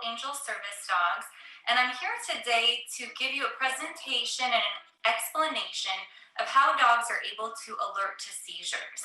Angel Service Dogs, and I'm here today to give you a presentation and an explanation of how dogs are able to alert to seizures.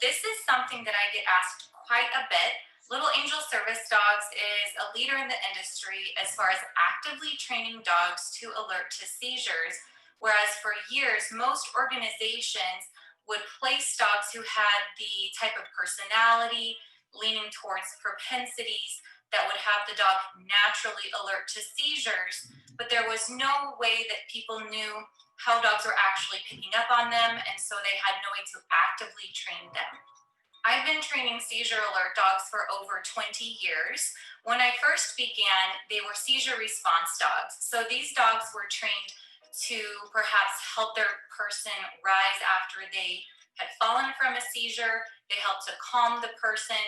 This is something that I get asked quite a bit. Little Angel Service Dogs is a leader in the industry as far as actively training dogs to alert to seizures, whereas for years, most organizations would place dogs who had the type of personality leaning towards propensities that would have the dog naturally alert to seizures, but there was no way that people knew how dogs were actually picking up on them, and so they had no way to actively train them. I've been training seizure alert dogs for over 20 years. When I first began, they were seizure response dogs. So these dogs were trained to perhaps help their person rise after they had fallen from a seizure. They help to calm the person.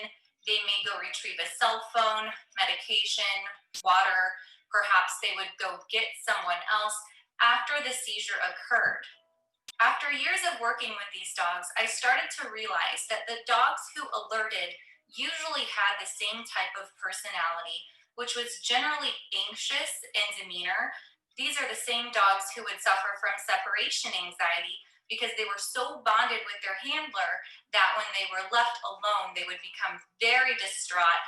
They may go retrieve a cell phone, medication, water. Perhaps they would go get someone else after the seizure occurred. After years of working with these dogs, I started to realize that the dogs who alerted usually had the same type of personality, which was generally anxious in demeanor. These are the same dogs who would suffer from separation anxiety because they were so bonded with their handler that when they were left alone, they would become very distraught.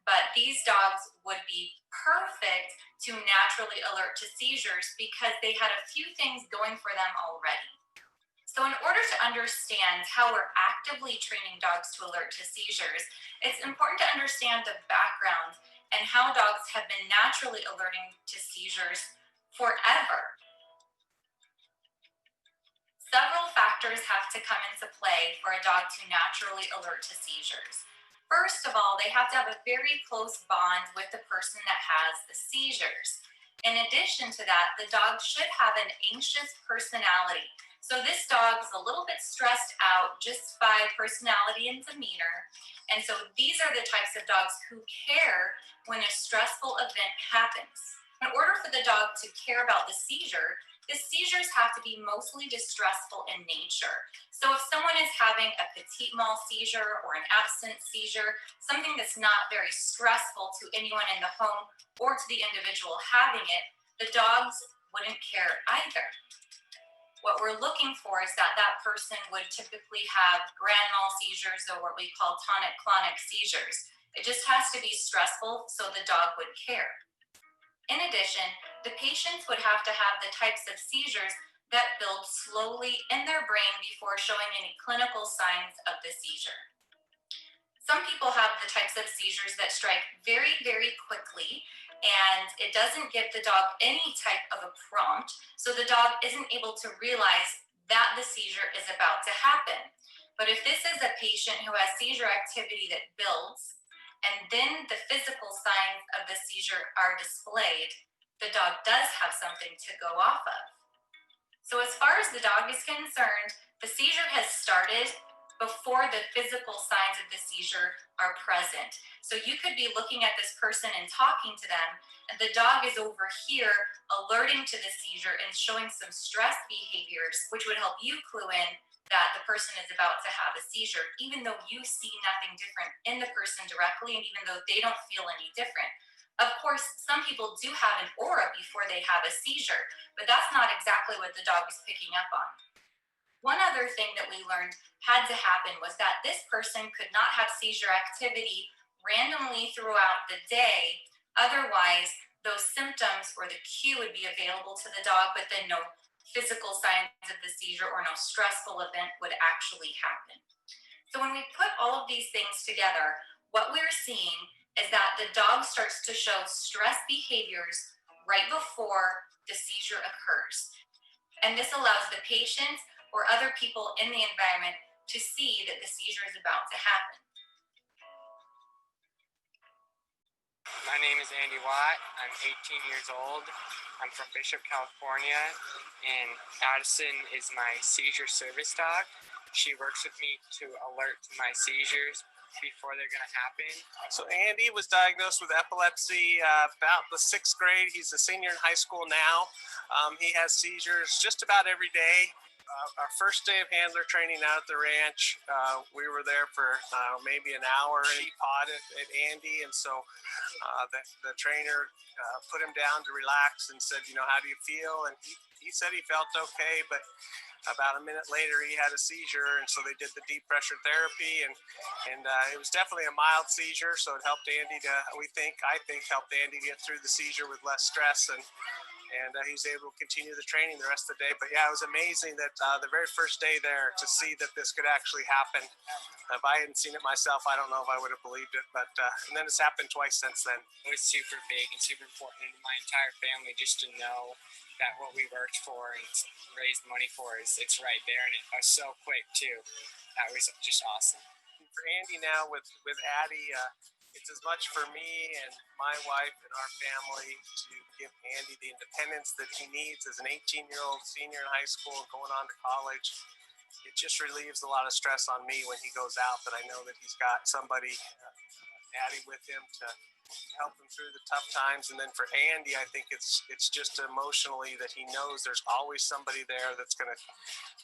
But these dogs would be perfect to naturally alert to seizures because they had a few things going for them already. So in order to understand how we're actively training dogs to alert to seizures, it's important to understand the background and how dogs have been naturally alerting to seizures forever. Several factors have to come into play for a dog to naturally alert to seizures. First of all, they have to have a very close bond with the person that has the seizures. In addition to that, the dog should have an anxious personality. So this dog is a little bit stressed out just by personality and demeanor. And so these are the types of dogs who care when a stressful event happens. In order for the dog to care about the seizures have to be mostly distressful in nature. So if someone is having a petit mal seizure or an absent seizure, something that's not very stressful to anyone in the home or to the individual having it, the dogs wouldn't care either. What we're looking for is that that person would typically have grand mal seizures or what we call tonic-clonic seizures. It just has to be stressful so the dog would care. In addition, the patients would have to have the types of seizures that build slowly in their brain before showing any clinical signs of the seizure. Some people have the types of seizures that strike very, very quickly, and it doesn't give the dog any type of a prompt, so the dog isn't able to realize that the seizure is about to happen. But if this is a patient who has seizure activity that builds, and then the physical signs of the seizure are displayed, the dog does have something to go off of. So as far as the dog is concerned, the seizure has started before the physical signs of the seizure are present. So you could be looking at this person and talking to them, and the dog is over here alerting to the seizure and showing some stress behaviors, which would help you clue in that the person is about to have a seizure, even though you see nothing different in the person directly, and even though they don't feel any different. Of course, some people do have an aura before they have a seizure, but that's not exactly what the dog is picking up on. One other thing that we learned had to happen was that this person could not have seizure activity randomly throughout the day. Otherwise, those symptoms or the cue would be available to the dog, but then no physical signs of the seizure or no stressful event would actually happen. So when we put all of these things together, what we're seeing is that the dog starts to show stress behaviors right before the seizure occurs. And this allows the patient or other people in the environment to see that the seizure is about to happen. My name is Andy Watt. I'm 18 years old. I'm from Bishop, California, and Addison is my seizure service dog. She works with me to alert to my seizures before they're going to happen. So Andy was diagnosed with epilepsy about the 6th grade. He's a senior in high school now. He has seizures just about every day. Our first day of handler training out at the ranch, we were there for maybe an hour in pod at Andy, and so the trainer put him down to relax and said, how do you feel? And he said he felt okay, but about a minute later he had a seizure, and so they did the deep pressure therapy, and it was definitely a mild seizure, so it helped Andy to, I think helped Andy get through the seizure with less stress, and he was able to continue the training the rest of the day. But yeah, it was amazing that the very first day there to see that this could actually happen. If I hadn't seen it myself, I don't know if I would have believed it, but and then it's happened twice since then. It was super big and super important to my entire family just to know that what we worked for and raised money for it's right there, and it was so quick too. That was just awesome. For Andy now with Addie, it's as much for me and my wife and our family to give Andy the independence that he needs as an 18-year-old senior in high school going on to college. It just relieves a lot of stress on me when he goes out, that I know that he's got somebody, Addie, with him to help him through the tough times. And then for Andy, I think it's just emotionally that he knows there's always somebody there that's going to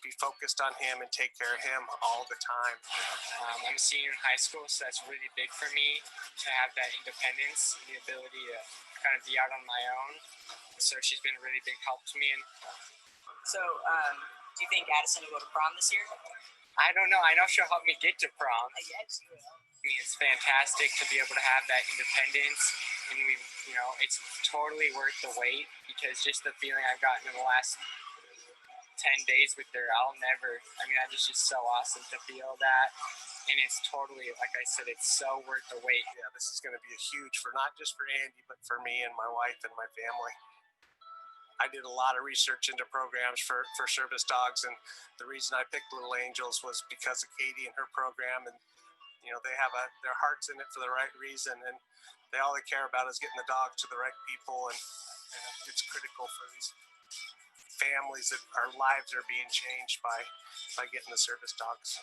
be focused on him and take care of him all the time. I'm a senior in high school, so that's really big for me to have that independence and the ability to kind of be out on my own. So she's been a really big help to me. So do you think Addison will go to prom this year? I don't know. I know she'll help me get to prom. Yes, she will. I mean, it's fantastic to be able to have that independence, and it's totally worth the wait, because just the feeling I've gotten in the last 10 days with her, that is just so awesome to feel that, and it's totally, like I said, it's so worth the wait. Yeah, this is going to be a huge not just for Andy, but for me and my wife and my family. I did a lot of research into programs for service dogs, and the reason I picked Little Angels was because of Katie and her program, and they have their hearts in it for the right reason, and all they care about is getting the dog to the right people, and it's critical for these families that our lives are being changed by getting the service dogs.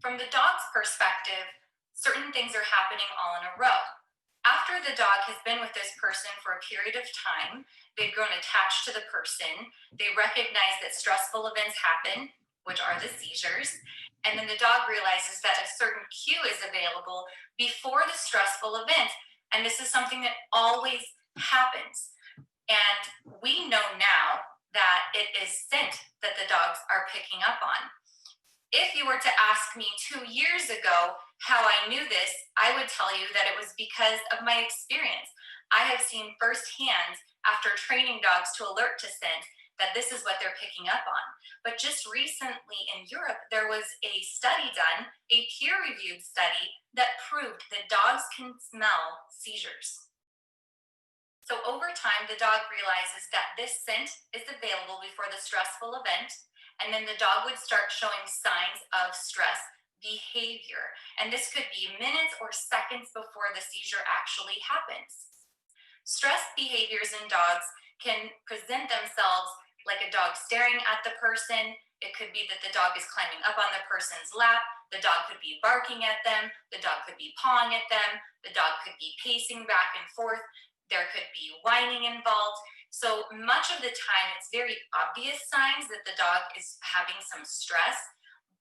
From the dog's perspective, certain things are happening all in a row. After the dog has been with this person for a period of time, they've grown attached to the person, they recognize that stressful events happen, which are the seizures, and then the dog realizes that a certain cue is available before the stressful event, and this is something that always happens. And we know now that it is scent that the dogs are picking up on. If you were to ask me 2 years ago how I knew this, I would tell you that it was because of my experience. I have seen firsthand, after training dogs to alert to scent, that this is what they're picking up on. But just recently in Europe, there was a study done, a peer-reviewed study, that proved that dogs can smell seizures. So over time, the dog realizes that this scent is available before the stressful event, and then the dog would start showing signs of stress behavior. And this could be minutes or seconds before the seizure actually happens. Stress behaviors in dogs can present themselves like a dog staring at the person. It could be that the dog is climbing up on the person's lap. The dog could be barking at them. The dog could be pawing at them. The dog could be pacing back and forth. There could be whining involved. So much of the time, it's very obvious signs that the dog is having some stress.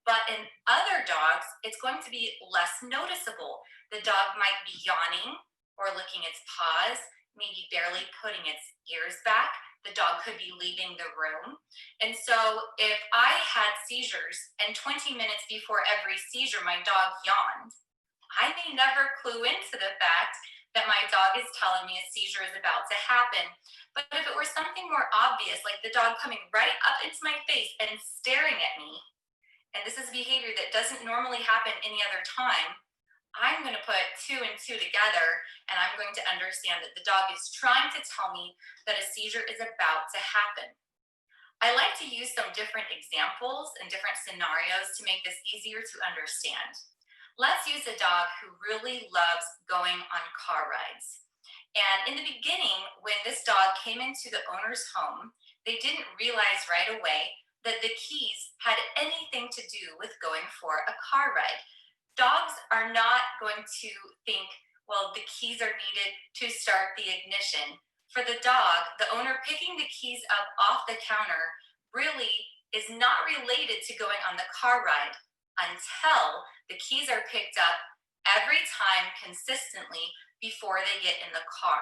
But in other dogs, it's going to be less noticeable. The dog might be yawning or licking its paws, maybe barely putting its ears back. The dog could be leaving the room. And so if I had seizures and 20 minutes before every seizure my dog yawned, I may never clue into the fact that my dog is telling me a seizure is about to happen. But if it were something more obvious, like the dog coming right up into my face and staring at me, and this is behavior that doesn't normally happen any other time, I'm going to put 2 and 2 together, and I'm going to understand that the dog is trying to tell me that a seizure is about to happen. I like to use some different examples and different scenarios to make this easier to understand. Let's use a dog who really loves going on car rides. And in the beginning, when this dog came into the owner's home, they didn't realize right away that the keys had anything to do with going for a car ride. Dogs are not going to think, well, the keys are needed to start the ignition. For For the dog, the owner picking the keys up off the counter really is not related to going on the car ride until the keys are picked up every time consistently before they get in the car.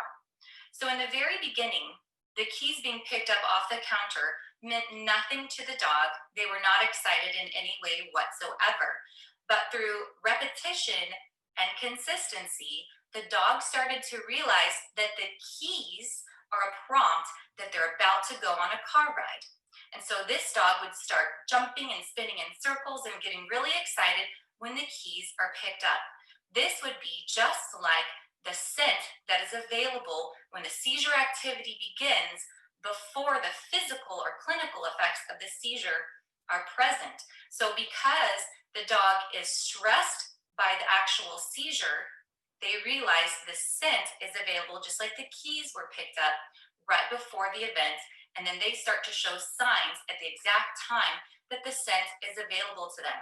So in the very beginning, the keys being picked up off the counter meant nothing to the dog. They were not excited in any way whatsoever. But through repetition and consistency, the dog started to realize that the keys are a prompt that they're about to go on a car ride. And so this dog would start jumping and spinning in circles and getting really excited when the keys are picked up. This would be just like the scent that is available when the seizure activity begins before the physical or clinical effects of the seizure are present. So because the dog is stressed by the actual seizure, they realize the scent is available just like the keys were picked up right before the event. And then they start to show signs at the exact time that the scent is available to them.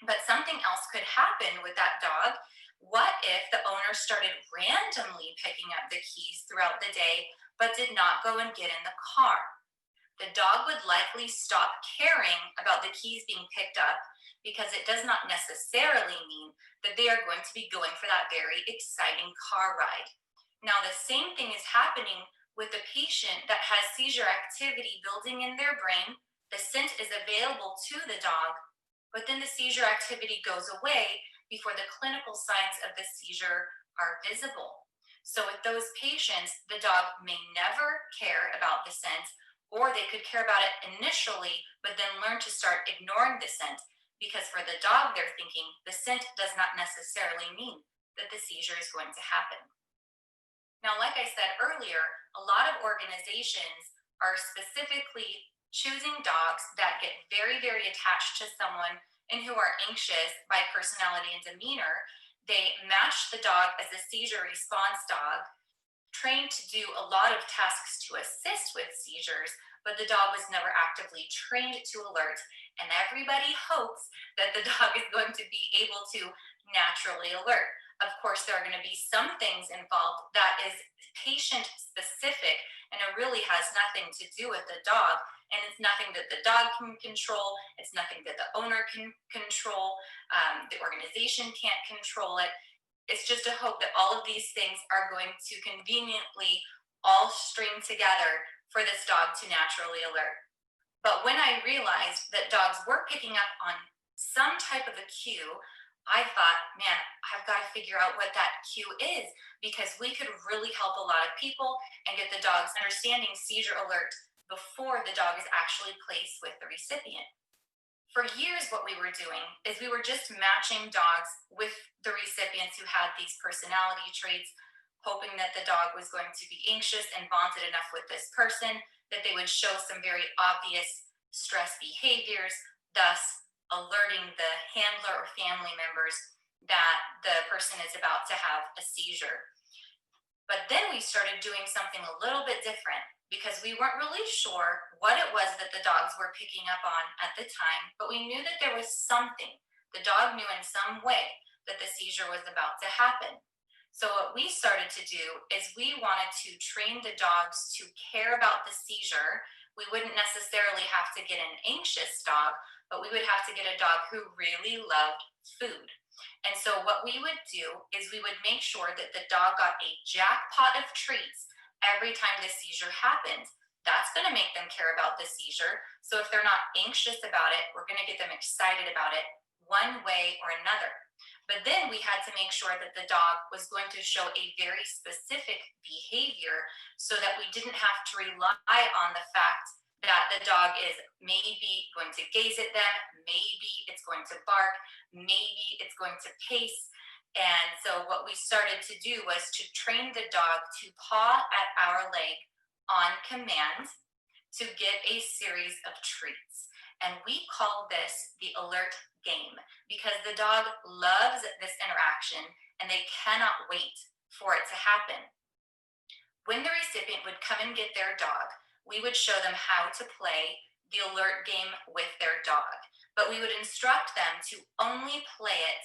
But something else could happen with that dog. What if the owner started randomly picking up the keys throughout the day, but did not go and get in the car? The dog would likely stop caring about the keys being picked up because it does not necessarily mean that they are going to be going for that very exciting car ride. Now, the same thing is happening with a patient that has seizure activity building in their brain. The scent is available to the dog, but then the seizure activity goes away before the clinical signs of the seizure are visible. So with those patients, the dog may never care about the scent, or they could care about it initially, but then learn to start ignoring the scent, because for the dog, they're thinking the scent does not necessarily mean that the seizure is going to happen. Now, like I said earlier, a lot of organizations are specifically choosing dogs that get very, very attached to someone and who are anxious by personality and demeanor. They match the dog as a seizure response dog, trained to do a lot of tasks to assist with seizures, but the dog was never actively trained to alert. And everybody hopes that the dog is going to be able to naturally alert. Of course, there are going to be some things involved that is patient specific, and it really has nothing to do with the dog. And it's nothing that the dog can control. It's nothing that the owner can control. The organization can't control it. It's just a hope that all of these things are going to conveniently all string together for this dog to naturally alert. But when I realized that dogs were picking up on some type of a cue, I thought, man, I've got to figure out what that cue is, because we could really help a lot of people and get the dogs understanding seizure alert before the dog is actually placed with the recipient. For years, what we were doing is we were just matching dogs with the recipients who had these personality traits, hoping that the dog was going to be anxious and bonded enough with this person that they would show some very obvious stress behaviors, thus alerting the handler or family members that the person is about to have a seizure. But then we started doing something a little bit different, because we weren't really sure what it was that the dogs were picking up on at the time, but we knew that there was something. The dog knew in some way that the seizure was about to happen. So what we started to do is we wanted to train the dogs to care about the seizure. We wouldn't necessarily have to get an anxious dog, but we would have to get a dog who really loved food. And so what we would do is we would make sure that the dog got a jackpot of treats every time the seizure happened. That's going to make them care about the seizure. So if they're not anxious about it, we're going to get them excited about it one way or another. But then we had to make sure that the dog was going to show a very specific behavior, so that we didn't have to rely on the fact that the dog is maybe going to gaze at them, maybe it's going to bark, maybe it's going to pace. And so what we started to do was to train the dog to paw at our leg on command to get a series of treats. And we call this the alert game, because the dog loves this interaction and they cannot wait for it to happen. When the recipient would come and get their dog, we would show them how to play the alert game with their dog, but we would instruct them to only play it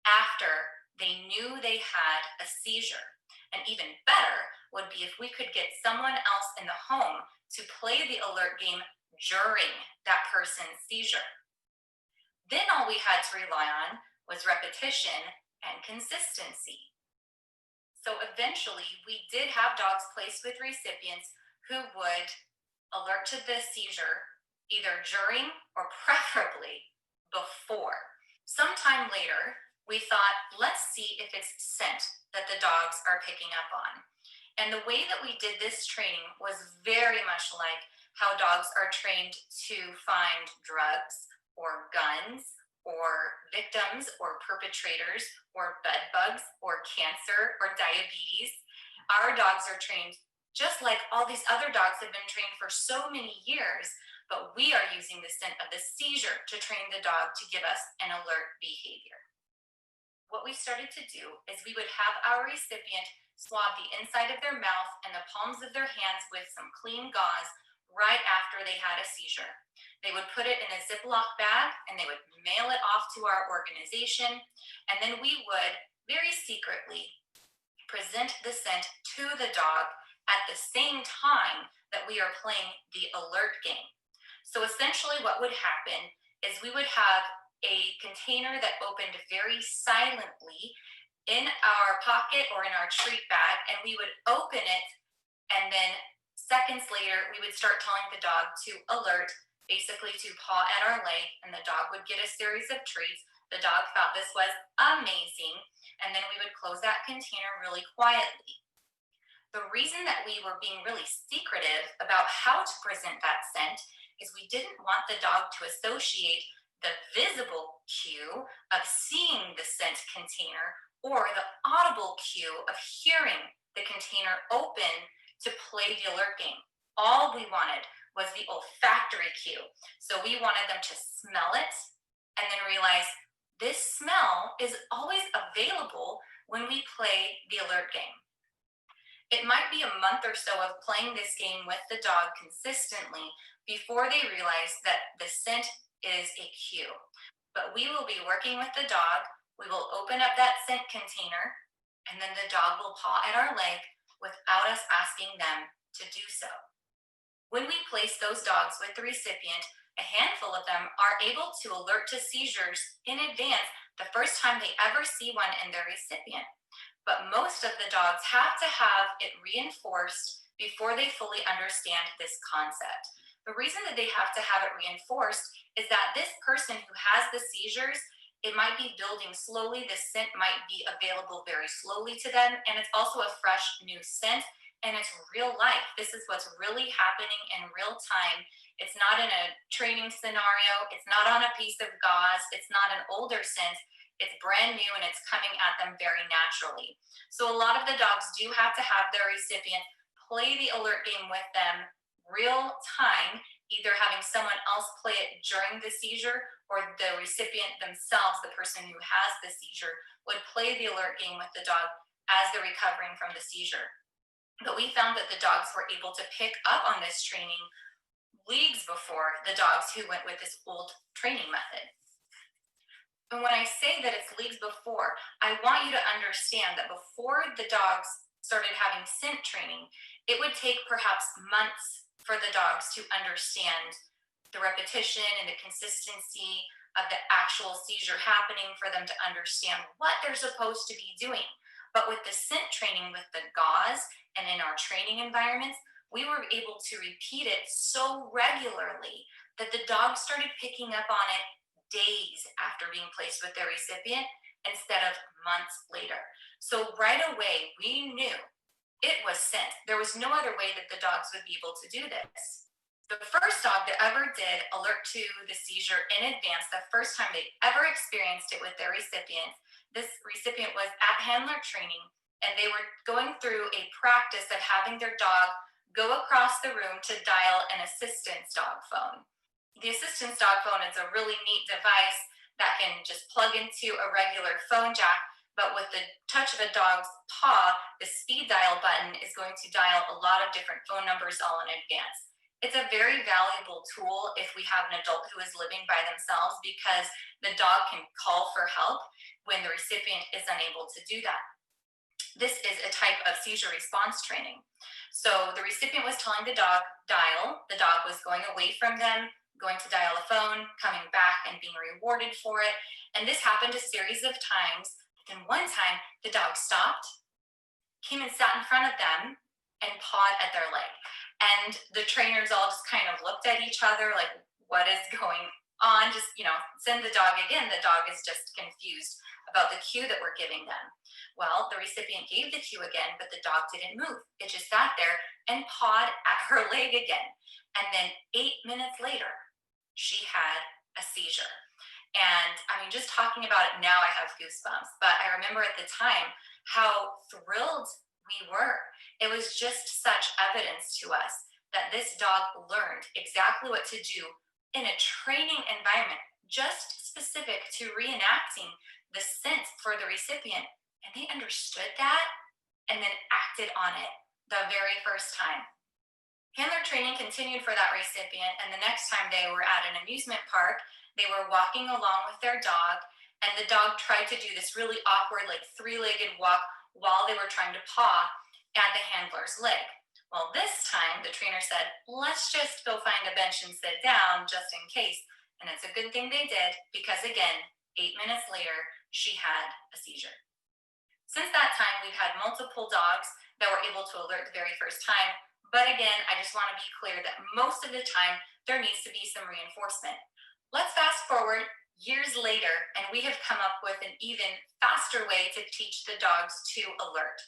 after they knew they had a seizure. And even better, would be if we could get someone else in the home to play the alert game during that person's seizure. Then all we had to rely on was repetition and consistency. So eventually, we did have dogs placed with recipients who would alert to the seizure either during or preferably before. Sometime later, we thought, let's see if it's scent that the dogs are picking up on. And the way that we did this training was very much like how dogs are trained to find drugs or guns or victims or perpetrators or bed bugs or cancer or diabetes. Our dogs are trained just like all these other dogs have been trained for so many years, but we are using the scent of the seizure to train the dog to give us an alert behavior. What we started to do is we would have our recipient swab the inside of their mouth and the palms of their hands with some clean gauze right after they had a seizure. They would put it in a Ziploc bag and they would mail it off to our organization. And then we would very secretly present the scent to the dog at the same time that we are playing the alert game. So essentially what would happen is we would have a container that opened very silently in our pocket or in our treat bag, and we would open it, and then seconds later we would start telling the dog to alert, basically to paw at our leg, and the dog would get a series of treats. The dog thought this was amazing, and then we would close that container really quietly. The reason that we were being really secretive about how to present that scent is we didn't want the dog to associate the visible cue of seeing the scent container or the audible cue of hearing the container open to play the alert game. All we wanted was the olfactory cue. So we wanted them to smell it and then realize this smell is always available when we play the alert game. It might be a month or so of playing this game with the dog consistently before they realize that the scent is a cue. But we will be working with the dog. We will open up that scent container, and then the dog will paw at our leg without us asking them to do so. When we place those dogs with the recipient, a handful of them are able to alert to seizures in advance the first time they ever see one in their recipient. But most of the dogs have to have it reinforced before they fully understand this concept. The reason that they have to have it reinforced is that this person who has the seizures, it might be building slowly. The scent might be available very slowly to them, and it's also a fresh new scent, and it's real life. This is what's really happening in real time. It's not in a training scenario. It's not on a piece of gauze. It's not an older scent. It's brand new, and it's coming at them very naturally. So a lot of the dogs do have to have their recipient play the alert game with them real time, either having someone else play it during the seizure, or the recipient themselves, the person who has the seizure, would play the alert game with the dog as they're recovering from the seizure. But we found that the dogs were able to pick up on this training leagues before the dogs who went with this old training method. And when I say that it's leagues before, I want you to understand that before the dogs started having scent training, it would take perhaps months for the dogs to understand the repetition and the consistency of the actual seizure happening, for them to understand what they're supposed to be doing. But with the scent training with the gauze and in our training environments, we were able to repeat it so regularly that the dogs started picking up on it days after being placed with their recipient instead of months later. So right away, we knew it was scent. There was no other way that the dogs would be able to do this. The first dog that ever did alert to the seizure in advance, the first time they ever experienced it with their recipient, this recipient was at handler training, and they were going through a practice of having their dog go across the room to dial an assistance dog phone. The assistance dog phone is a really neat device that can just plug into a regular phone jack, but with the touch of a dog's paw, the speed dial button is going to dial a lot of different phone numbers all in advance. It's a very valuable tool if we have an adult who is living by themselves, because the dog can call for help when the recipient is unable to do that. This is a type of seizure response training. So the recipient was telling the dog, dial. The dog was going away from them, going to dial a phone, coming back and being rewarded for it. And this happened a series of times. Then one time, the dog stopped, came and sat in front of them, and pawed at their leg. And the trainers all just kind of looked at each other like, what is going on? Just, send the dog again. The dog is just confused about the cue that we're giving them. Well, the recipient gave the cue again, but the dog didn't move. It just sat there and pawed at her leg again. And then 8 minutes later, she had a seizure. And I mean, just talking about it now, I have goosebumps. But I remember at the time how thrilled we were. It was just such evidence to us that this dog learned exactly what to do in a training environment, just specific to reenacting the scent for the recipient. And they understood that and then acted on it the very first time. Handler training continued for that recipient, and the next time they were at an amusement park, they were walking along with their dog, and the dog tried to do this really awkward, like three-legged walk while they were trying to paw at the handler's leg. Well, this time the trainer said, let's just go find a bench and sit down just in case. And it's a good thing they did, because again, 8 minutes later, she had a seizure. Since that time, we've had multiple dogs that were able to alert the very first time. But again, I just want to be clear that most of the time, there needs to be some reinforcement. Let's fast forward years later, and we have come up with an even faster way to teach the dogs to alert.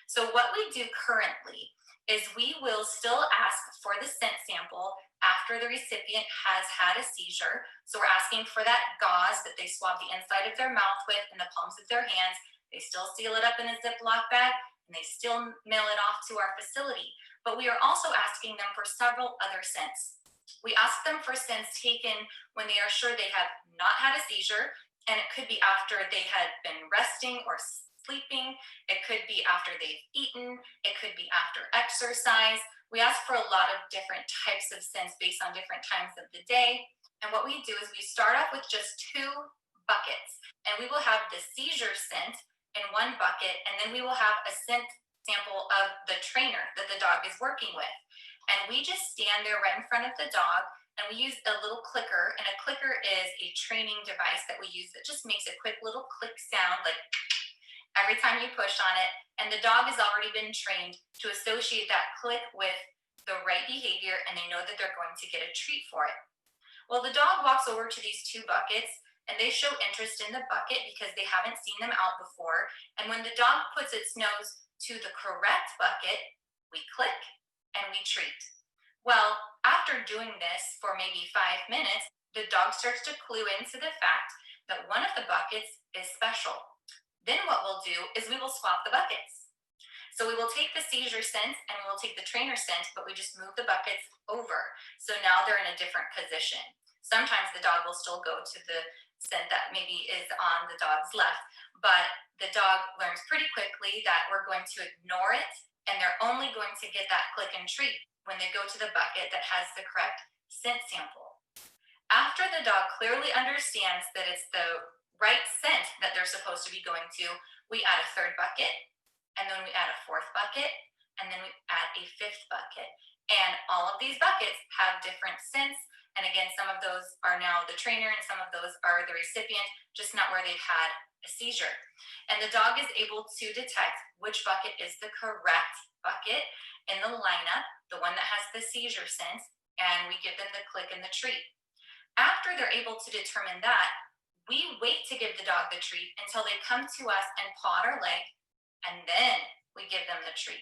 So what we do currently is we will still ask for the scent sample after the recipient has had a seizure. So we're asking for that gauze that they swab the inside of their mouth with and the palms of their hands. They still seal it up in a Ziploc bag, and they still mail it off to our facility. But we are also asking them for several other scents. We ask them for scents taken when they are sure they have not had a seizure, and it could be after they had been resting or sleeping. It could be after they've eaten. It could be after exercise. We ask for a lot of different types of scents based on different times of the day. And what we do is we start off with just 2 buckets, and we will have the seizure scent in one bucket, and then we will have a scent sample of the trainer that the dog is working with. And we just stand there right in front of the dog, and we use a little clicker, and a clicker is a training device that we use that just makes a quick little click sound, like every time you push on it, and the dog has already been trained to associate that click with the right behavior, and they know that they're going to get a treat for it. Well, the dog walks over to these 2 buckets, and they show interest in the bucket because they haven't seen them out before. And when the dog puts its nose to the correct bucket, we click and we treat. Well, after doing this for maybe 5 minutes, the dog starts to clue into the fact that one of the buckets is special. Then what we'll do is we will swap the buckets. So we will take the seizure scent and we will take the trainer scent, but we just move the buckets over. So now they're in a different position. Sometimes the dog will still go to the scent that maybe is on the dog's left, but the dog learns pretty quickly that we're going to ignore it, and they're only going to get that click and treat when they go to the bucket that has the correct scent sample. After the dog clearly understands that it's the right scent that they're supposed to be going to, we add a 3rd bucket, and then we add a 4th bucket, and then we add a 5th bucket. And all of these buckets have different scents. And again, some of those are now the trainer and some of those are the recipient, just not where they've had a seizure. And the dog is able to detect which bucket is the correct bucket in the lineup, the one that has the seizure scent, and we give them the click and the treat. After they're able to determine that, we wait to give the dog the treat until they come to us and paw at our leg, and then we give them the treat.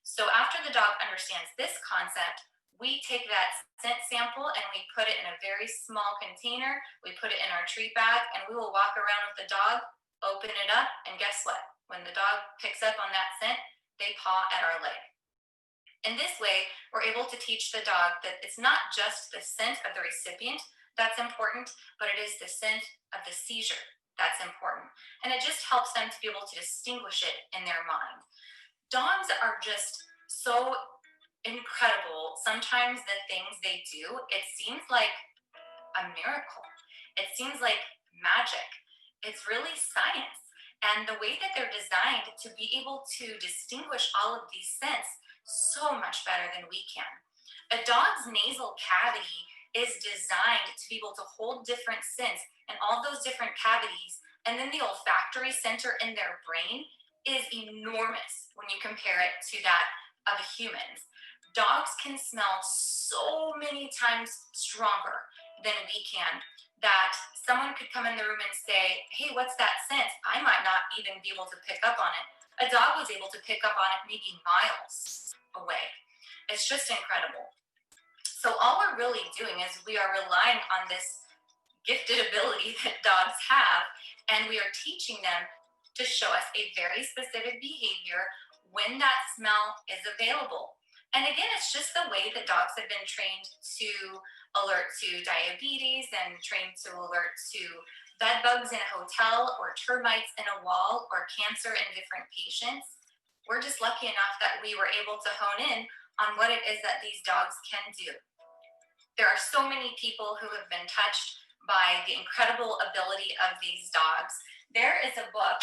So after the dog understands this concept, we take that scent sample and we put it in a very small container. We put it in our treat bag, and we will walk around with the dog, open it up, and guess what? When the dog picks up on that scent, they paw at our leg. In this way, we're able to teach the dog that it's not just the scent of the recipient that's important, but it is the scent of the seizure that's important. And it just helps them to be able to distinguish it in their mind. Dogs are just so incredible. Sometimes the things they do, it seems like a miracle. It seems like magic. It's really science. And the way that they're designed to be able to distinguish all of these scents so much better than we can. A dog's nasal cavity is designed to be able to hold different scents and all those different cavities. And then the olfactory center in their brain is enormous when you compare it to that of humans. Dogs can smell so many times stronger than we can that someone could come in the room and say, hey, what's that scent? I might not even be able to pick up on it. A dog was able to pick up on it maybe miles away. It's just incredible. So all we're really doing is we are relying on this gifted ability that dogs have, and we are teaching them to show us a very specific behavior when that smell is available. And again, it's just the way that dogs have been trained to alert to diabetes and trained to alert to bed bugs in a hotel or termites in a wall or cancer in different patients. We're just lucky enough that we were able to hone in on what it is that these dogs can do. There are so many people who have been touched by the incredible ability of these dogs. There is a book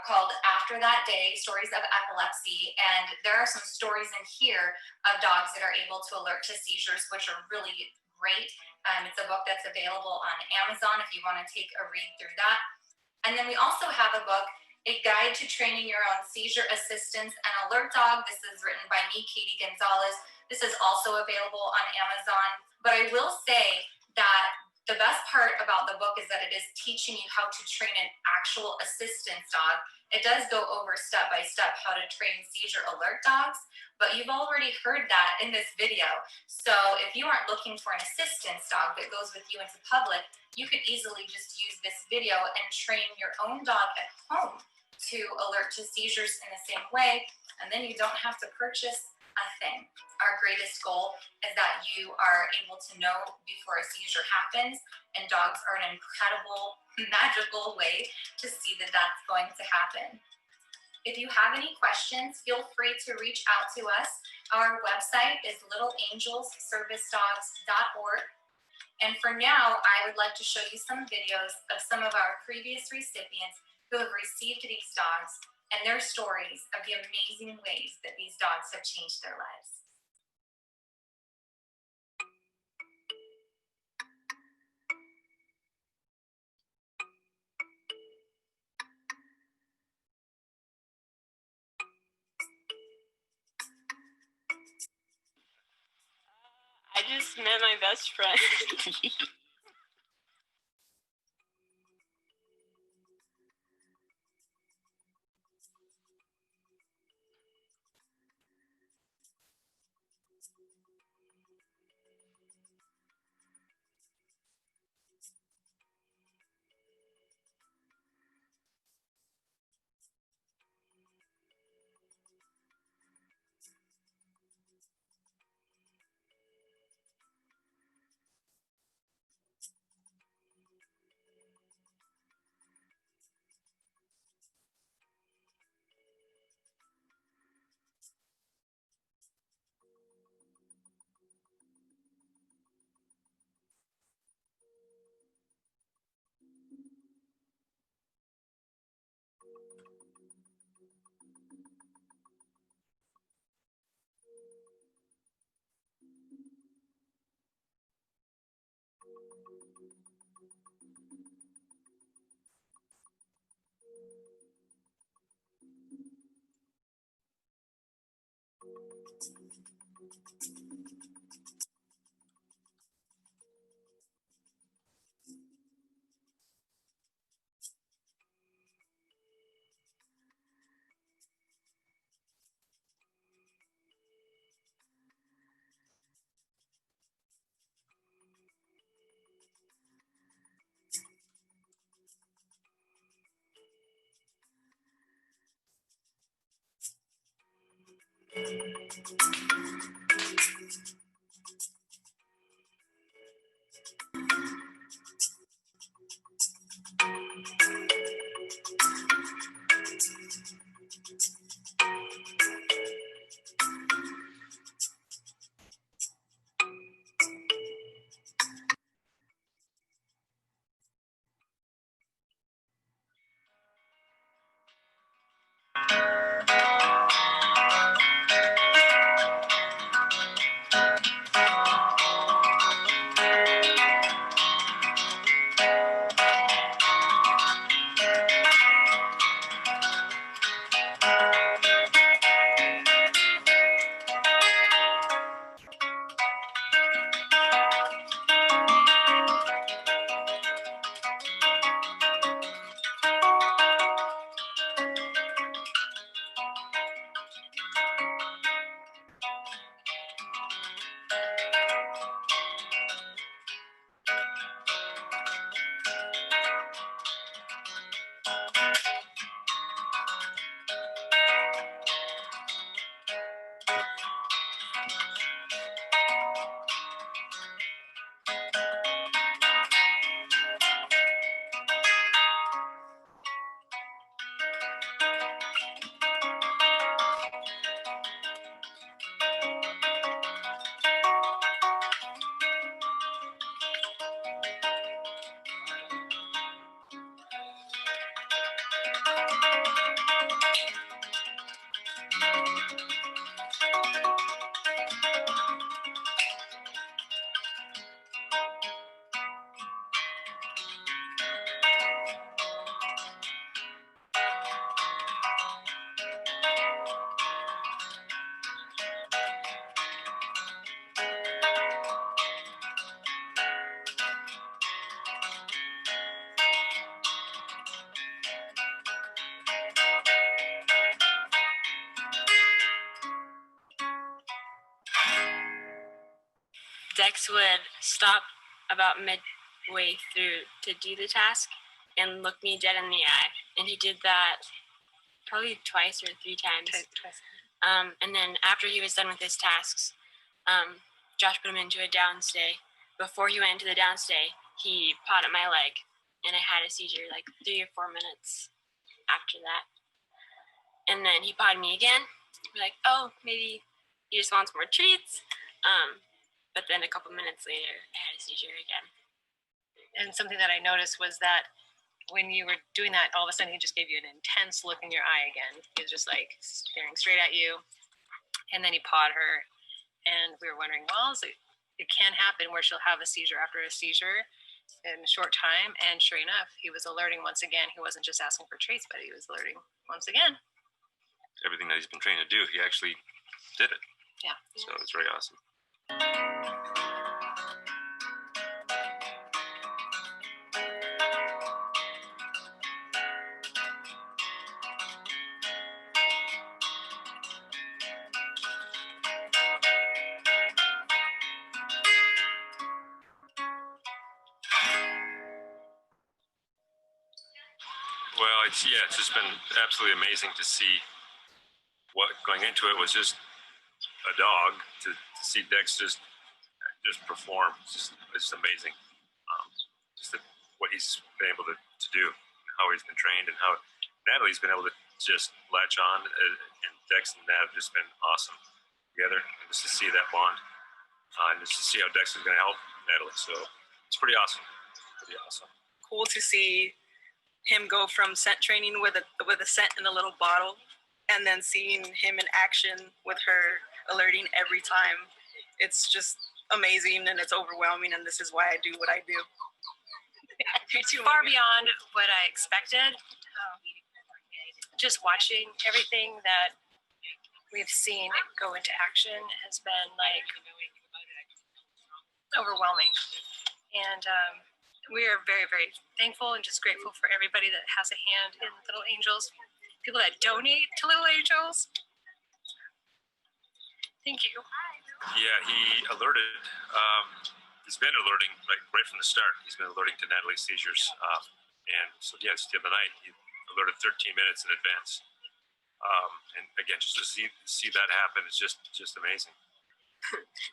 called After That Day, Stories of Epilepsy, and there are some stories in here of dogs that are able to alert to seizures, which are really great. It's a book that's available on Amazon if you want to take a read through that. And then we also have a book, A Guide to Training Your Own Seizure Assistance and Alert Dog. This is written by me, Katie Gonzalez. This is also available on Amazon. But I will say that the best part about the book is that it is teaching you how to train an actual assistance dog. It does go over step by step how to train seizure alert dogs, but you've already heard that in this video. So if you aren't looking for an assistance dog that goes with you into public, you could easily just use this video and train your own dog at home to alert to seizures in the same way, and then you don't have to purchase a thing. Our greatest goal is that you are able to know before a seizure happens, and dogs are an incredible, magical way to see that that's going to happen. If you have any questions, feel free to reach out to us. Our website is littleangelsservicedogs.org. And for now, I would like to show you some videos of some of our previous recipients who have received these dogs and their stories of the amazing ways that these dogs have changed their lives. I just met my best friend. Dex would stop about midway through to do the task and look me dead in the eye. And he did that probably twice or three times. Twice. And then after he was done with his tasks, Josh put him into a downstay. Before he went into the downstay, he pawed at my leg, and I had a seizure like 3 or 4 minutes after that. And then he pawed me again. We're like, oh, maybe he just wants more treats. But then a couple minutes later, I had a seizure again. And something that I noticed was that when you were doing that, all of a sudden he just gave you an intense look in your eye again. He was just like staring straight at you. And then he pawed her. And we were wondering, well, it can happen where she'll have a seizure after a seizure in a short time. And sure enough, he was alerting once again. He wasn't just asking for treats, but he was alerting once again. Everything that he's been trained to do, he actually did it. Yeah. So it's very awesome. Well, it's just been absolutely amazing to see what going into it was just a dog to see Dex just perform. It's amazing. What he's been able to do, and how he's been trained, and how Natalie's been able to just latch on, and Dex and Nat have just been awesome together, and just to see that bond, and just to see how Dex is going to help Natalie. So it's pretty awesome. Pretty awesome. Cool to see him go from scent training with a scent in a little bottle, and then seeing him in action with her alerting every time. It's just amazing, and it's overwhelming, and this is why I do what I do. Far beyond what I expected. Just watching everything that we've seen go into action has been like overwhelming. And we are very, very thankful and just grateful for everybody that has a hand in Little Angels, people that donate to Little Angels. Thank you. Yeah, he alerted. He's been alerting right from the start. He's been alerting to Natalie's seizures, and so yes, the other night he alerted 13 minutes in advance. And again, just to see that happen is just amazing.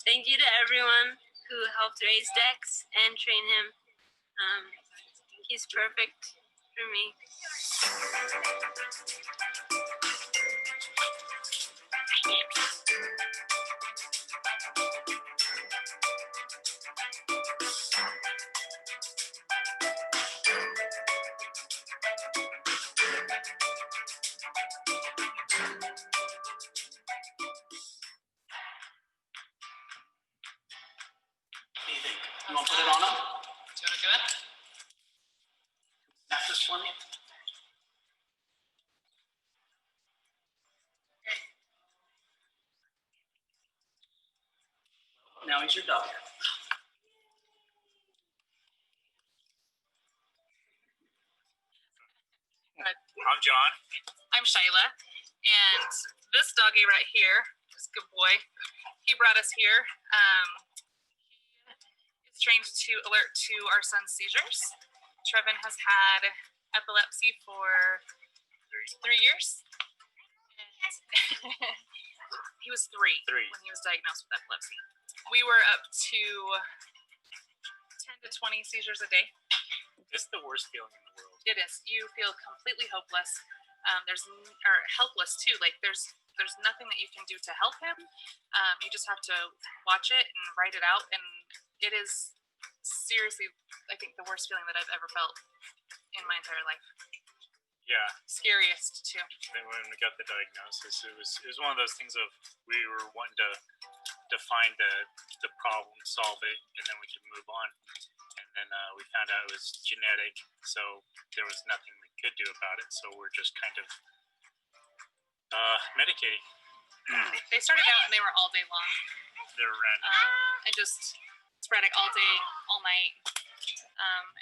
Thank you to everyone who helped raise Dex and train him. He's perfect for me. What do you think? You want to put it on him? Do you want to do it? Snap this for me. Now he's your dog. I'm John. I'm Shyla, and this doggy right here, this good boy, he brought us here. He is trained to alert to our son's seizures. Trevin has had epilepsy for 3 years. And he was three when he was diagnosed with epilepsy. We were up to 10 to 20 seizures a day. It's the worst feeling in the world. It is. You feel completely hopeless. Helpless too. Like there's nothing that you can do to help him. You just have to watch it and write it out. And it is seriously, I think, the worst feeling that I've ever felt in my entire life. Yeah. Scariest too. And when we got the diagnosis, it was one of those things of we were wanting to find the problem, solve it, and then we could move on. And then we found out it was genetic, so there was nothing we could do about it. So we're just kind of medicating. They started out and they were all day long. They were random. And just sporadic all day, all night.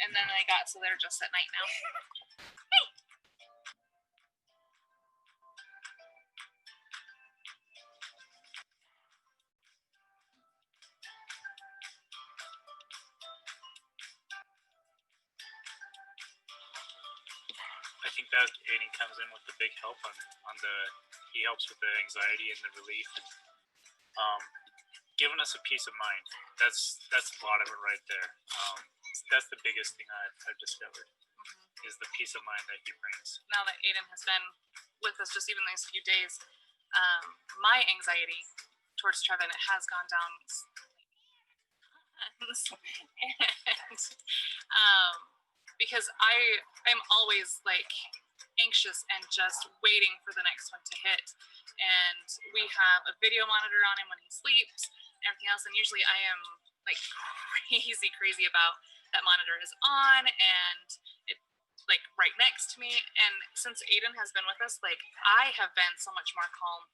And then they got so they're just at night now. that Aiden comes in with the big help on the. He helps with the anxiety and the relief, giving us a peace of mind. That's a lot of it right there. That's the biggest thing I've discovered is the peace of mind that he brings. Now that Aiden has been with us just even these few days, my anxiety towards Trevin has gone down. And because I'm always like anxious and just waiting for the next one to hit. And we have a video monitor on him when he sleeps, everything else. And usually I am like crazy about that monitor is on and it like right next to me. And since Aiden has been with us, like I have been so much more calm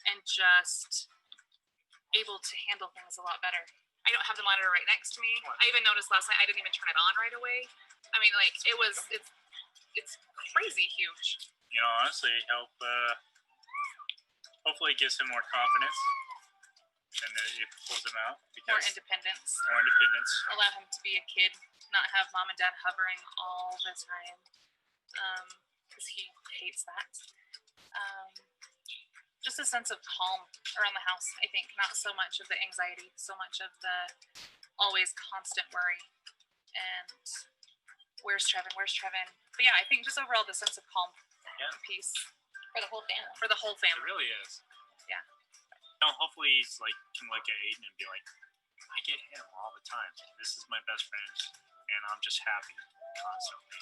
and just able to handle things a lot better. I don't have the monitor right next to me. I even noticed last night I didn't even turn it on right away. I mean, like it's crazy huge. You know, honestly, hopefully it gives him more confidence and it pulls him out. More independence. More independence. Allow him to be a kid, not have mom and dad hovering all the time, because he hates that. Just a sense of calm around the house, I think. Not so much of the anxiety, so much of the always constant worry. And where's Trevin? Where's Trevin? But yeah, I think just overall the sense of calm and peace For the whole family. for the whole It family. really is. Yeah. No, hopefully he's like can look at Aiden and be like, I get him all the time. This is my best friend, and I'm just happy constantly.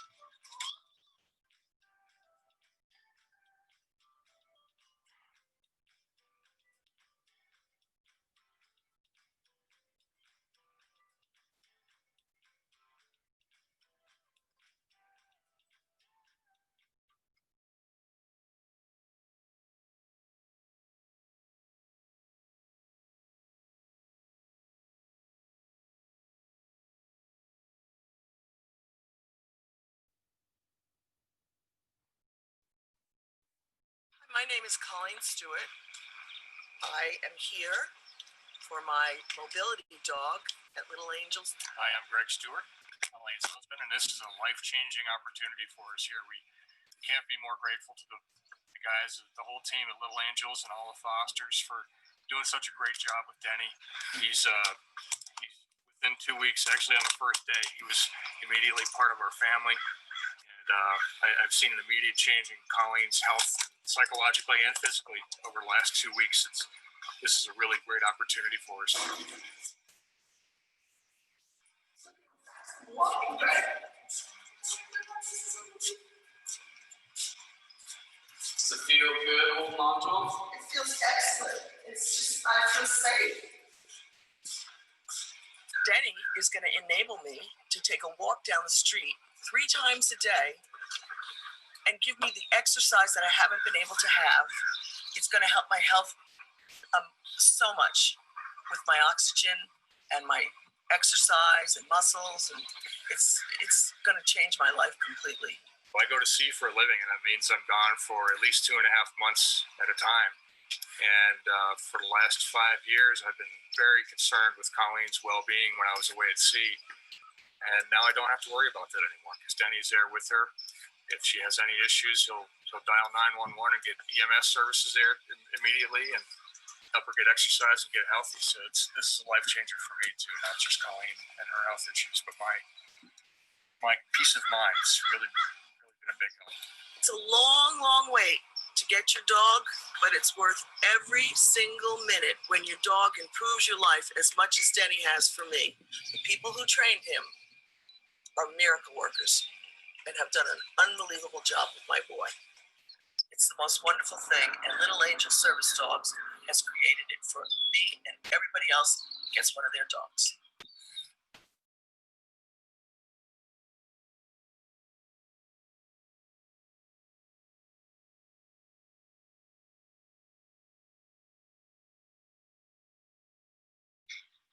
My name is Colleen Stewart. I am here for my mobility dog at Little Angels. Hi, I'm Greg Stewart, Elaine's husband, and this is a life-changing opportunity for us here. We can't be more grateful to the guys, the whole team at Little Angels and all the fosters for doing such a great job with Denny. He's within 2 weeks, actually on the first day, he was immediately part of our family. And I've seen an immediate change in Colleen's health, psychologically and physically, over the last 2 weeks. This is a really great opportunity for us. Does it feel good, old Monto? It feels excellent. It's just, I feel safe. Denny is going to enable me to take a walk down the street 3 times a day and give me the exercise that I haven't been able to have. It's going to help my health so much with my oxygen and my exercise and muscles, and it's going to change my life completely. Well, I go to sea for a living, and that means I'm gone for at least 2.5 months at a time. And for the last 5 years, I've been very concerned with Colleen's well-being when I was away at sea. And now I don't have to worry about that anymore because Denny's there with her. If she has any issues, he'll dial 911 and get EMS services there immediately and help her get exercise and get healthy. So this is a life changer for me too, not just Colleen and her health issues, but my peace of mind. It's really been a big help. It's a long, long wait to get your dog, but it's worth every single minute when your dog improves your life as much as Denny has for me. The people who trained him are miracle workers and have done an unbelievable job with my boy. It's the most wonderful thing, and Little Angel Service Dogs has created it for me, and everybody else gets one of their dogs.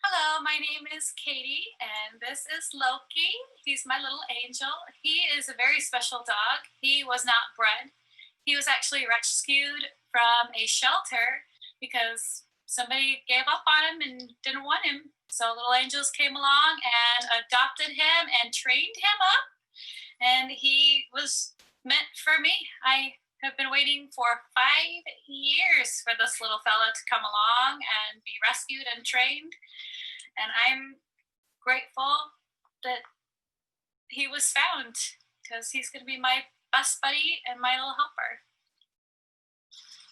Hello, my name is Katie, and this is Loki. He's my little angel. He is a very special dog. He was not bred. He was actually rescued from a shelter because somebody gave up on him and didn't want him. So Little Angels came along and adopted him and trained him up. And he was meant for me. I have been waiting for 5 years for this little fella to come along and be rescued and trained. And I'm grateful that he was found, because he's going to be my best buddy and my little helper.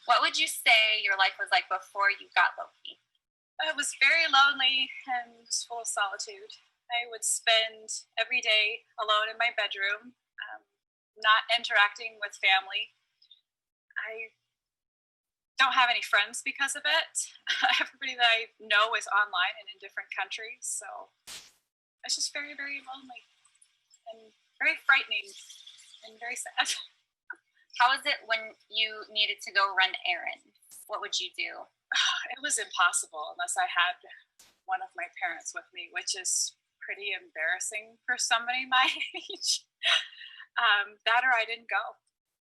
What would you say your life was like before you got Loki? It was very lonely and just full of solitude. I would spend every day alone in my bedroom, not interacting with family. I don't have any friends because of it. Everybody that I know is online and in different countries. So it's just very, very lonely and very frightening and very sad. How was it when you needed to go run errands? What would you do? It was impossible unless I had one of my parents with me, which is pretty embarrassing for somebody my age. That or I didn't go.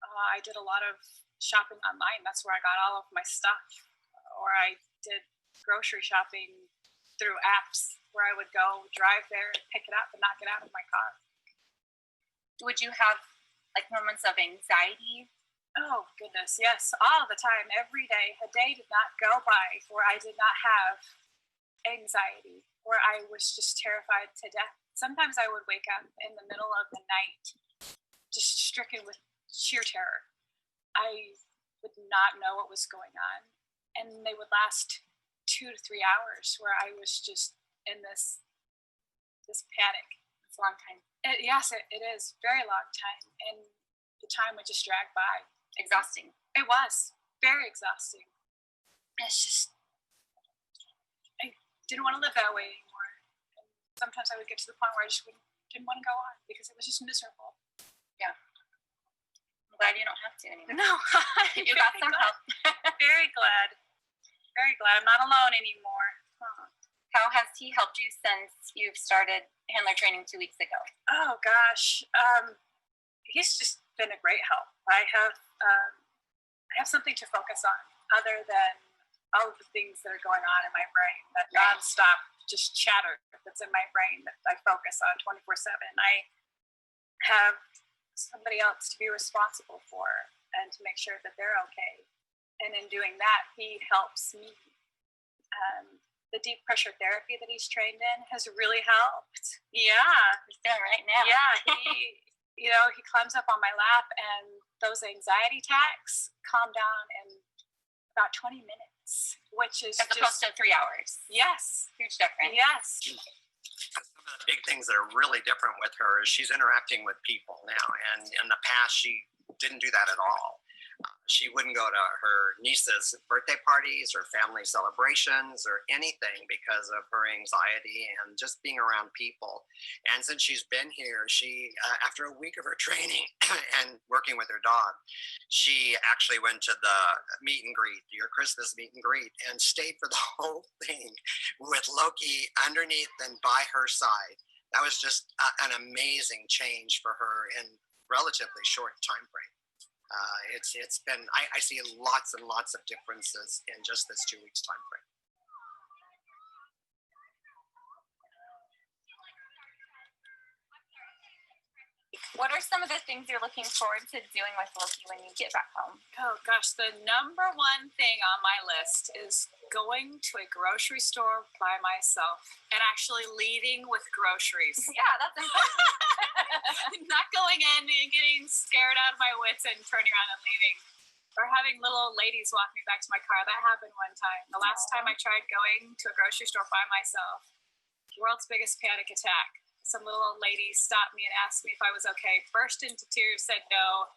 I did a lot of shopping online. That's where I got all of my stuff. Or I did grocery shopping through apps where I would go drive there and pick it up and not get out of my car. Would you have like moments of anxiety? Oh, goodness, yes, all the time, every day. A day did not go by where I did not have anxiety, where I was just terrified to death. Sometimes I would wake up in the middle of the night just stricken with sheer terror. I would not know what was going on, and they would last 2 to 3 hours where I was just in this panic. It's a long time. Yes, it is. Very long time. And the time would just drag by. Exhausting. It was. Very exhausting. It's just, I didn't want to live that way anymore. And sometimes I would get to the point where I just didn't want to go on because it was just miserable. Yeah. I'm glad you don't have to anymore. No. You got some help. Very glad. Very glad. I'm not alone anymore. How has he helped you since you've started handler training 2 weeks ago? Oh, gosh. He's just been a great help. I have something to focus on other than all of the things that are going on in my brain, that nonstop just chatter that's in my brain that I focus on 24/7. I have somebody else to be responsible for and to make sure that they're okay. And in doing that, he helps me. The deep pressure therapy that he's trained in has really helped. Yeah. He's doing right now. Yeah, he climbs up on my lap, and those anxiety attacks calm down in about 20 minutes, which is as opposed to 3 hours. Yes. Huge difference. Yes. Some of the big things that are really different with her is she's interacting with people now, and in the past she didn't do that at all. She wouldn't go to her niece's birthday parties or family celebrations or anything because of her anxiety and just being around people. And since she's been here, she, after a week of her training and working with her dog, she actually went to the meet and greet, your Christmas meet and greet, and stayed for the whole thing with Loki underneath and by her side. That was just an amazing change for her in relatively short time frame. It's been, I see lots and lots of differences in just this 2 weeks time frame. What are some of the things you're looking forward to doing with Loki when you get back home? Oh gosh, the number one thing on my list is going to a grocery store by myself and actually leaving with groceries. Yeah, that's important. Not going in and getting scared out of my wits and turning around and leaving. Or having little old ladies walk me back to my car. That happened one time. The last time I tried going to a grocery store by myself, world's biggest panic attack. Some little old lady stopped me and asked me if I was okay. Burst into tears, said no.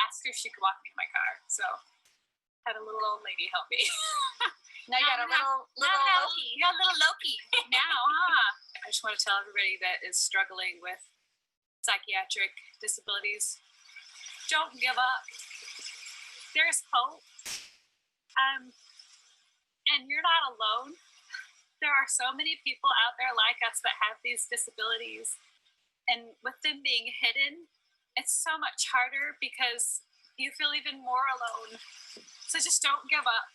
Asked her if she could walk me to my car. So, had a little old lady help me. Now you got a little Loki. You got a little Loki now, huh? I just want to tell everybody that is struggling with psychiatric disabilities, don't give up. There's hope. And you're not alone. There are so many people out there like us that have these disabilities, and with them being hidden, it's so much harder because you feel even more alone. So just don't give up.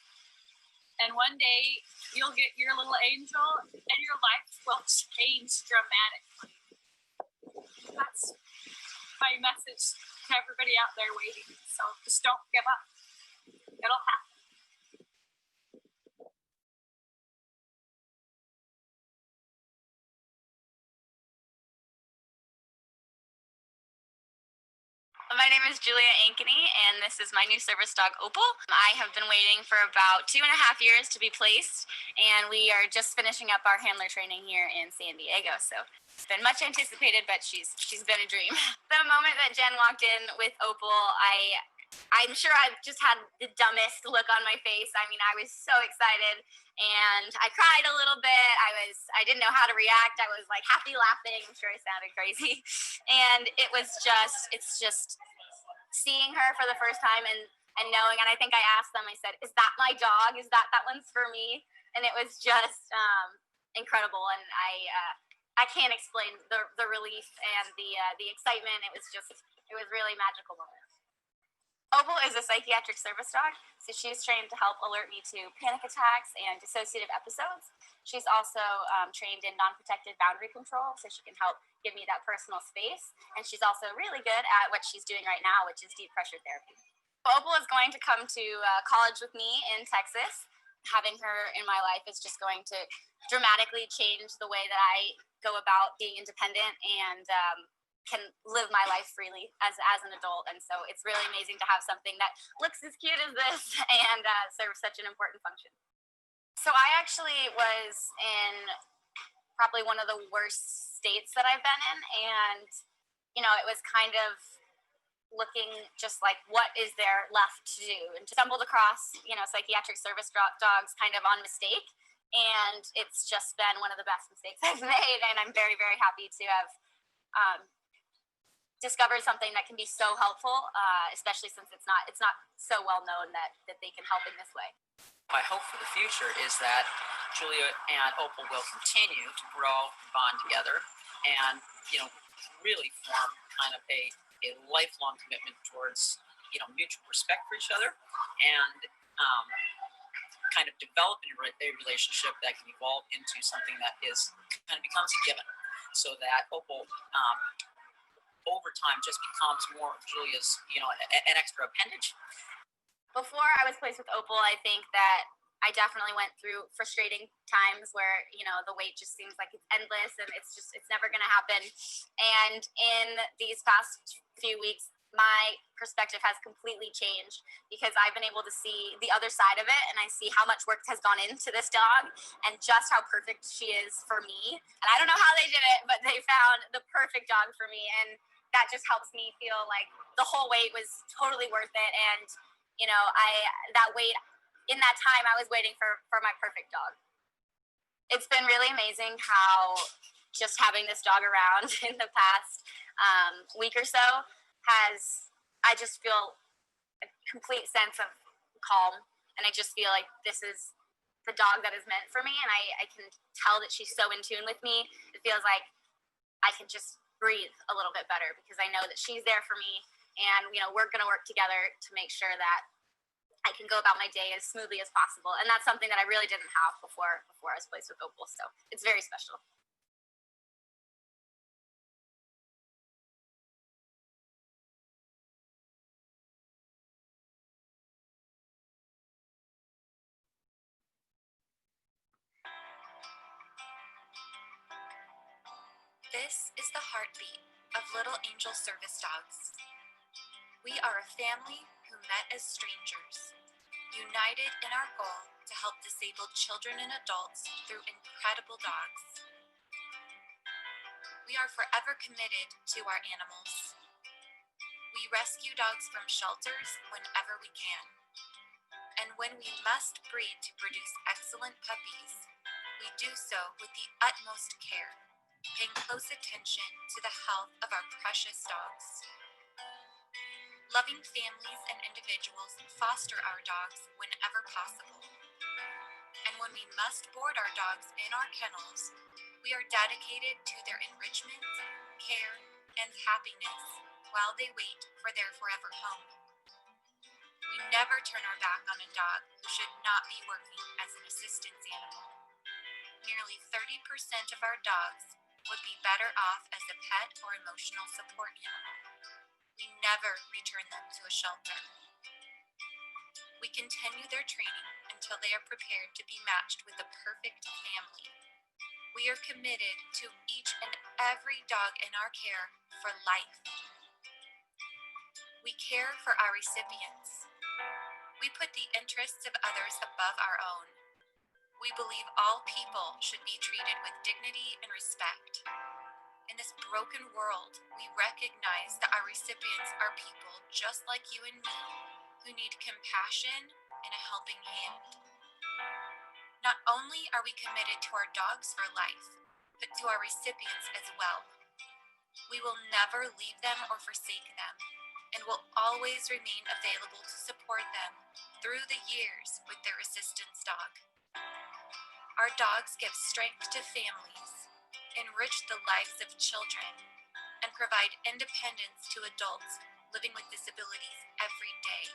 And one day you'll get your little angel and your life will change dramatically. That's my message everybody out there waiting. So just don't give up. It'll happen. My name is Julia Ankeny, and this is my new service dog, Opal. I have been waiting for about 2.5 years to be placed, and we are just finishing up our handler training here in San Diego. So it's been much anticipated, but she's been a dream. The moment that Jen walked in with Opal, I'm sure I've just had the dumbest look on my face. I mean, I was so excited, and I cried a little bit. I didn't know how to react. I was like happy laughing. I'm sure I sounded crazy. And it's just seeing her for the first time and knowing, and I think I asked them, I said, is that my dog? Is that one's for me? And it was just incredible. And I can't explain the relief and the excitement. It was really magical moment. Opal is a psychiatric service dog, so she's trained to help alert me to panic attacks and dissociative episodes. She's also trained in non-protected boundary control, so she can help give me that personal space. And she's also really good at what she's doing right now, which is deep pressure therapy. Opal is going to come to college with me in Texas. Having her in my life is just going to dramatically change the way that I go about being independent and can live my life freely as an adult. And so it's really amazing to have something that looks as cute as this and serves such an important function. So I actually was in probably one of the worst states that I've been in, and it was kind of looking just like, what is there left to do? And stumbled across psychiatric service dogs kind of on mistake, and it's just been one of the best mistakes I've made, and I'm very, very happy to have discovered something that can be so helpful, especially since it's not so well known that they can help in this way. My hope for the future is that Julia and Opal will continue to grow, bond together, and really form kind of a lifelong commitment towards mutual respect for each other, and kind of develop a relationship that can evolve into something that kind of becomes a given, so that Opal over time just becomes more of Julia's, an extra appendage. Before I was placed with Opal, I think that I definitely went through frustrating times where, the wait just seems like it's endless and it's never going to happen. And in these past few weeks, my perspective has completely changed because I've been able to see the other side of it, and I see how much work has gone into this dog and just how perfect she is for me. And I don't know how they did it, but they found the perfect dog for me, and that just helps me feel like the whole wait was totally worth it. And that wait, in that time, I was waiting for my perfect dog. It's been really amazing how just having this dog around in the past week or so I just feel a complete sense of calm, and I just feel like this is the dog that is meant for me, and I can tell that she's so in tune with me. It feels like I can just breathe a little bit better because I know that she's there for me, and we're going to work together to make sure that I can go about my day as smoothly as possible. And that's something that I really didn't have before I was placed with Opal, so it's very special. This is the heartbeat of Little Angel Service Dogs. We are a family who met as strangers, united in our goal to help disabled children and adults through incredible dogs. We are forever committed to our animals. We rescue dogs from shelters whenever we can. And when we must breed to produce excellent puppies, we do so with the utmost care, paying close attention to the health of our precious dogs. Loving families and individuals foster our dogs whenever possible. And when we must board our dogs in our kennels, we are dedicated to their enrichment, care, and happiness while they wait for their forever home. We never turn our back on a dog who should not be working as an assistance animal. Nearly 30% of our dogs would be better off as a pet or emotional support animal. we never return them to a shelter. We continue their training until they are prepared to be matched with the perfect family. We are committed to each and every dog in our care for life. We care for our recipients. We put the interests of others above our own. We believe all people should be treated with dignity and respect. In this broken world, we recognize that our recipients are people just like you and me who need compassion and a helping hand. Not only are we committed to our dogs for life, but to our recipients as well. We will never leave them or forsake them, and will always remain available to support them through the years with their assistance dog. Our dogs give strength to families, enrich the lives of children, and provide independence to adults living with disabilities every day.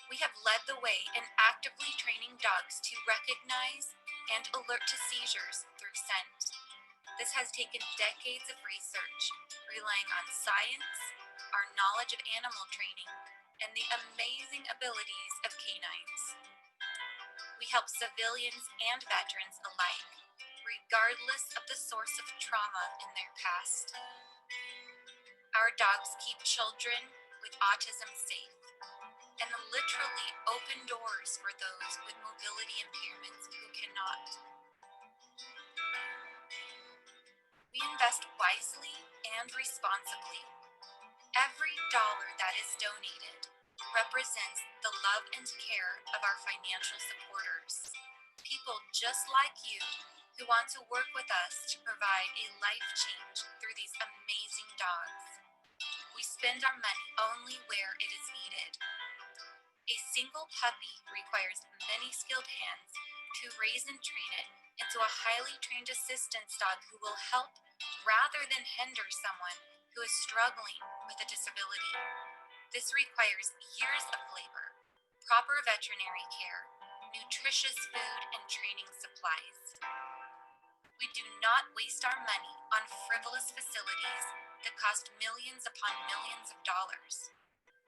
We have led the way in actively training dogs to recognize and alert to seizures through scent. This has taken decades of research, relying on science, our knowledge of animal training, and the amazing abilities of canines. We help civilians and veterans alike, regardless of the source of trauma in their past. Our dogs keep children with autism safe and literally open doors for those with mobility impairments who cannot. We invest wisely and responsibly. Every dollar that is donated represents the love and care of our financial supporters, people just like you who want to work with us to provide a life change through these amazing dogs. We spend our money only where it is needed. A single puppy requires many skilled hands to raise and train it into a highly trained assistance dog who will help rather than hinder someone who is struggling with a disability. This requires years of labor, proper veterinary care, nutritious food, and training supplies. We do not waste our money on frivolous facilities that cost millions upon millions of dollars.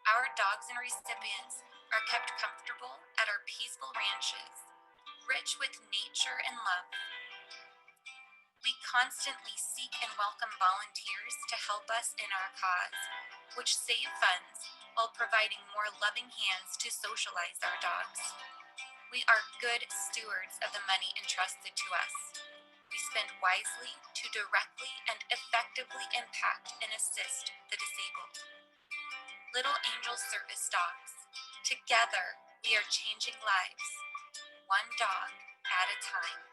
Our dogs and recipients are kept comfortable at our peaceful ranches, rich with nature and love. We constantly seek and welcome volunteers to help us in our cause, which save funds while providing more loving hands to socialize our dogs. We are good stewards of the money entrusted to us. We spend wisely to directly and effectively impact and assist the disabled. Little Angel Service Dogs. Together, we are changing lives, one dog at a time.